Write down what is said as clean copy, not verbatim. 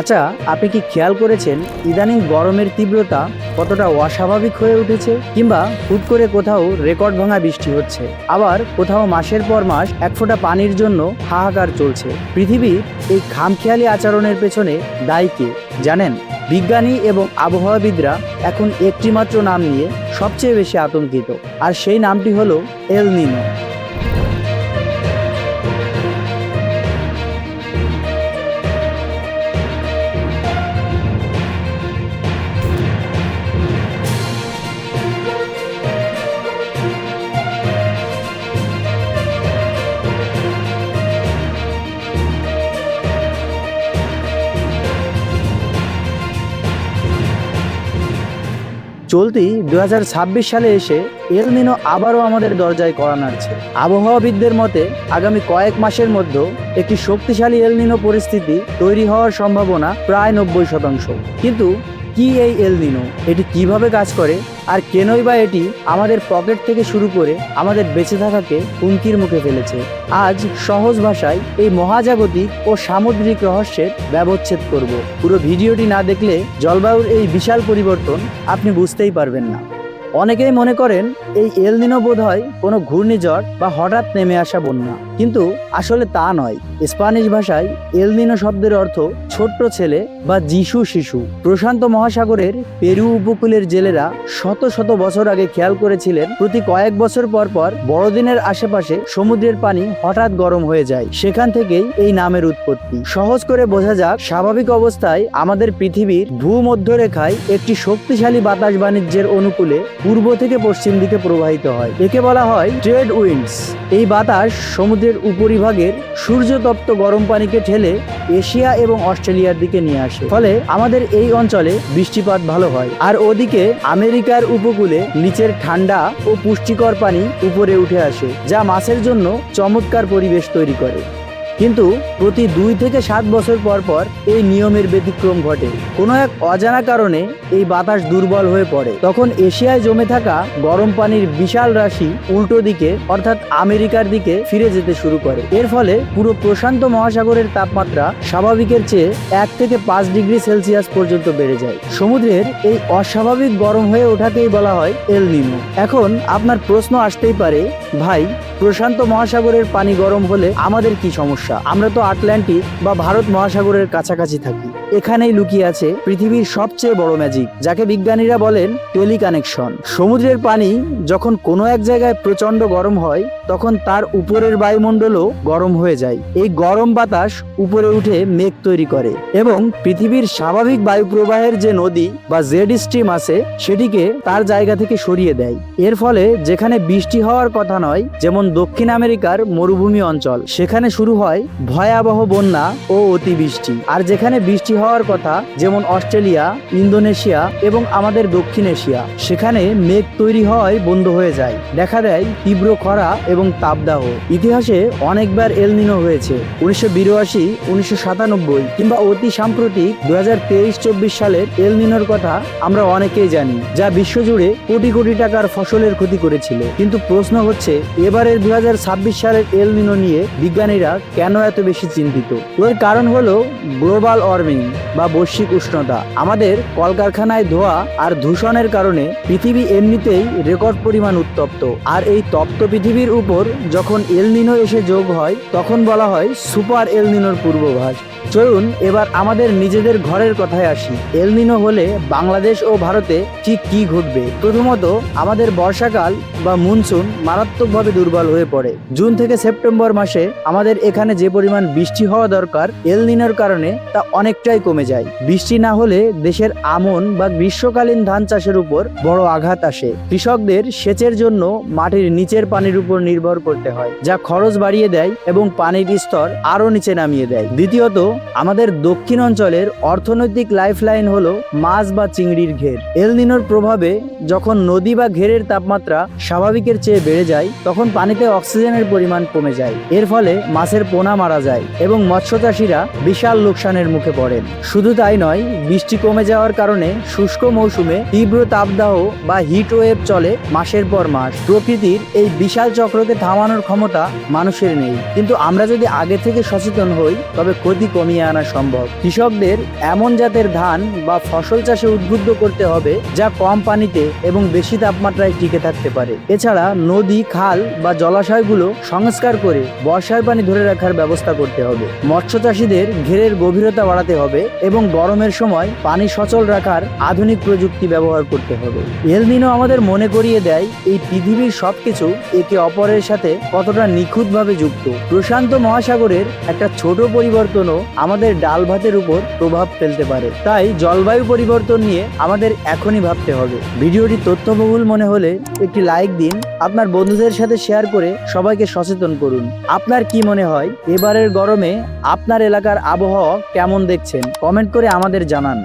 আচ্ছা, আপনি কি খেয়াল করেছেন ইদানিং গরমের তীব্রতা কতটা অস্বাভাবিক হয়ে উঠেছে? কিংবা হুট করে কোথাও রেকর্ড ভাঙা বৃষ্টি হচ্ছে, আবার কোথাও মাসের পর মাস এক ফোঁটা পানির জন্য হাহাকার চলছে। পৃথিবীর এই খামখেয়ালি আচরণের পেছনে দায়ী কে জানেন? বিজ্ঞানী এবং আবহাওয়াবিদরা এখন একটি মাত্র নাম নিয়ে সবচেয়ে বেশি আতঙ্কিত, আর সেই নামটি হলো এল নিনো। চলতি 2026 সালে এসে এল নিনো আবারও আমাদের দরজায় কড়া নাড়ছে। আবহাওয়াবিদদের মতে আগামী কয়েক মাসের মধ্যে একটি শক্তিশালী এল নিনো পরিস্থিতি তৈরি হওয়ার সম্ভাবনা প্রায় 90%। কিন্তু কি এই এল নিনো, এটি কিভাবে কাজ করে, আর কেনই বা এটি আমাদের পকেট থেকে শুরু করে আমাদের বেঁচে থাকাকে হুমকির মুখে ফেলেছে? আজ সহজ ভাষায় এই মহাজাগতিক ও সামুদ্রিক রহস্যের ব্যবচ্ছেদ করব। পুরো ভিডিওটি না দেখলে জলবায়ুর এই বিশাল পরিবর্তন আপনি বুঝতেই পারবেন না। অনেকেই মনে করেন এই এল নিনো বোধহয় কোনো ঘূর্ণিঝড় বা হঠাৎ নেমে আসা বন্যা, কিন্তু আসলে তা নয়। স্প্যানিশ ভাষায় এল নিনো শব্দের অর্থ ছোট্ট ছেলে বা যিশু শিশু। প্রশান্ত মহাসাগরের পেরু উপকূলের জেলেরা শত শত বছর আগে খেয়াল করেছিলেন প্রতি কয়েক বছর পর পর বড়দিনের আশেপাশে সমুদ্রের পানি হঠাৎ গরম হয়ে যায়। সেখান থেকেই এই নামের উৎপত্তি। সহজ করে বোঝা যাক, স্বাভাবিক অবস্থায় আমাদের পৃথিবীর ভূমধ্যরেখায় একটি শক্তিশালী বাতাস বাণিজ্যের অনুকূলে পূর্ব থেকে পশ্চিম দিকে প্রবাহিত হয়। একে বলা হয় ট্রেড উইন্ডস। এই বাতাস সমুদ্রের উপরিভাগের সূর্যতপ্ত গরম পানিকে ঠেলে এশিয়া এবং অস্ট্রেলিয়ার দিকে নিয়ে আসে। ফলে আমাদের এই অঞ্চলে বৃষ্টিপাত ভালো হয়, আর ওদিকে আমেরিকার উপকূলে নিচের ঠান্ডা ও পুষ্টিকর পানি উপরে উঠে আসে, যা মাছের জন্য চমৎকার পরিবেশ তৈরি করে। কিন্তু প্রতি 2 থেকে 7 বছর পর পর এই নিয়মের ব্যতিক্রম ঘটে। কোনো এক অজানা কারণে এই বাতাস দুর্বল হয়ে পড়ে। তখন এশিয়ায় জমে থাকা গরম পানির বিশাল রাশি উল্টো দিকে অর্থাৎ আমেরিকার দিকে ফিরে যেতে শুরু করে। এর ফলে পুরো প্রশান্ত মহাসাগরের তাপমাত্রা স্বাভাবিকের চেয়ে 1 থেকে 5 ডিগ্রি সেলসিয়াস পর্যন্ত বেড়ে যায়। সমুদ্রের এই অস্বাভাবিক গরম হয়ে ওঠাকেই বলা হয় এল নিনো। এখন আপনার প্রশ্ন আসতেই পারে, ভাই, প্রশান্ত মহাসাগরের পানি গরম হলে আমাদের কি সমস্যা? আমরা তো আটলান্টিক বা ভারত মহাসাগরের কাছাকাছি থাকি। এখানেই লুকিয়ে আছে পৃথিবীর সবচেয়ে বড় ম্যাজিক, যাকে বিজ্ঞানীরা বলেন টেলিকানেকশন। সমুদ্রের পানি যখন কোনো এক জায়গায় প্রচন্ড গরম হয়, তখন তার উপরের বায়ুমণ্ডলও গরম হয়ে যায়। এই গরম বাতাস উপরে উঠে মেঘ তৈরি করে এবং পৃথিবীর স্বাভাবিক বায়ু প্রবাহের যে নদী বা জেড স্ট্রিম আছে সেটিকে তার জায়গা থেকে সরিয়ে দেয়। এর ফলে যেখানে বৃষ্টি হওয়ার কথা নয়, যেমন দক্ষিণ আমেরিকার মরুভূমি অঞ্চল, সেখানে শুরু হয় ভয়াবহ বন্যা ও অতিবৃষ্টি। আর যেখানে বৃষ্টি হওয়ার কথা, যেমন অস্ট্রেলিয়া, ইন্দোনেশিয়া এবং আমাদের দক্ষিণ এশিয়া, সেখানে মেঘ তৈরি হওয়ায় বন্ধ হয়ে যায়। দেখা দেয় তীব্র খরা এবং তাপদাহ। ইতিহাসে অনেকবার এল নিনো হয়েছে। 1982, 1997 কিংবা অতি সাম্প্রতিক 2023-24 সালের এল নিনোর কথা আমরা অনেকেই জানি, যা বিশ্বজুড়ে কোটি কোটি টাকার ফসলের ক্ষতি করেছিল। কিন্তু প্রশ্ন হচ্ছে, এবারের 2026 সালের এল নিনো নিয়ে বিজ্ঞানীরা কেন এত বেশি চিন্তিত? এর কারণ হলো গ্লোবাল ওয়ার্মিং বা বৈশ্বিক উষ্ণতা। আমাদের কলকারখানায় ধোঁয়া আর দূষণের কারণে পৃথিবী এমনিতেই রেকর্ড পরিমাণ উত্তপ্ত, আর এই তপ্ত পৃথিবীর উপর যখন এল নিনো এসে যোগ হয়, তখন বলা হয় সুপার এল নিনোর পূর্বাভাস। চলুন এবার আমাদের নিজেদের ঘরের কথায় আসি। এল নিনো হলে বাংলাদেশ ও ভারতে ঠিক কি ঘটবে? প্রথমত, আমাদের বর্ষাকাল বা মনসুন মারাত্মকভাবে দুর্বল হয়ে পড়ে। জুন থেকে সেপ্টেম্বর মাসে আমাদের এখানে যে পরিমাণ বৃষ্টি হওয়া দরকার, এল নিনোর কারণে তা অনেকটাই কমে যায়। বৃষ্টি না হলে দেশের আমন বা গ্রীষ্মকালীন ধান চাষের উপর বড় আঘাত আসে। কৃষকদের সেচের জন্য মাটির নিচের পানির উপর নির্ভর করতে হয়, যা খরচ বাড়িয়ে দেয় এবং পানির স্তর আরো নিচে নামিয়ে দেয়। দ্বিতীয়ত, আমাদের দক্ষিণ অঞ্চলের অর্থনৈতিক লাইফলাইন হলো মাছ বা চিংড়ির ঘের। এল নিনোর প্রভাবে যখন নদী বা ঘেরের তাপমাত্রা স্বাভাবিকের চেয়ে বেড়ে যায়, তখন পানিতে পানিতে অক্সিজেনের পরিমাণ কমে যায়। এর ফলে মাছের পোনা মারা যায় এবং মৎস্য চাষিরা বিশাল লোকসানের মুখে পড়েন। শুধু তাই নয়, বৃষ্টি কমে যাওয়ার কারণে শুষ্ক মৌসুমে তীব্র তাপদাহ বা হিট ওয়েভ চলে মাসের পর মাস। প্রকৃতির এই বিশাল চক্রকে থামানোর ক্ষমতা মানুষের নেই, কিন্তু আমরা যদি আগে থেকে সচেতন হই তবে ক্ষতি কমিয়ে আনা সম্ভব। কৃষকদের এমন জাতের ধান বা ফসল চাষে উদ্বুদ্ধ করতে হবে যা কম পানিতে এবং বেশি তাপমাত্রায় টিকে থাকতে পারে। এছাড়া নদী, খাল বা জলাশয়গুলো সংস্কার করে বর্ষার পানি ধরে রাখার ব্যবস্থা করতে হবে। মৎস্য চাষীদের ঘেরের গভীরতা বাড়াতে হবে এবং গরমের সময় পানি সচল রাখার আধুনিক প্রযুক্তি ব্যবহার করতে হবে। এল নিনো আমাদের মনে করিয়ে দেয় এই পৃথিবীর সবকিছু একে অপরের সাথে কতটা নিখুঁতভাবে যুক্ত। প্রশান্ত মহাসাগরের একটা ছোট পরিবর্তনও আমাদের ডাল ভাতের উপর প্রভাব ফেলতে পারে। তাই জলবায়ু পরিবর্তন নিয়ে আমাদের এখনই ভাবতে হবে। ভিডিওটি তথ্যবহুল মনে হলে একটি লাইক দিন, আপনার বন্ধুদের সাথে শেয়ার করে সবাইকে সচেতন করুন। আপনার কি মনে হয় এবারের গরমে আপনার এলাকার আবহাওয়া কেমন দেখছেন? কমেন্ট করে আমাদের জানান।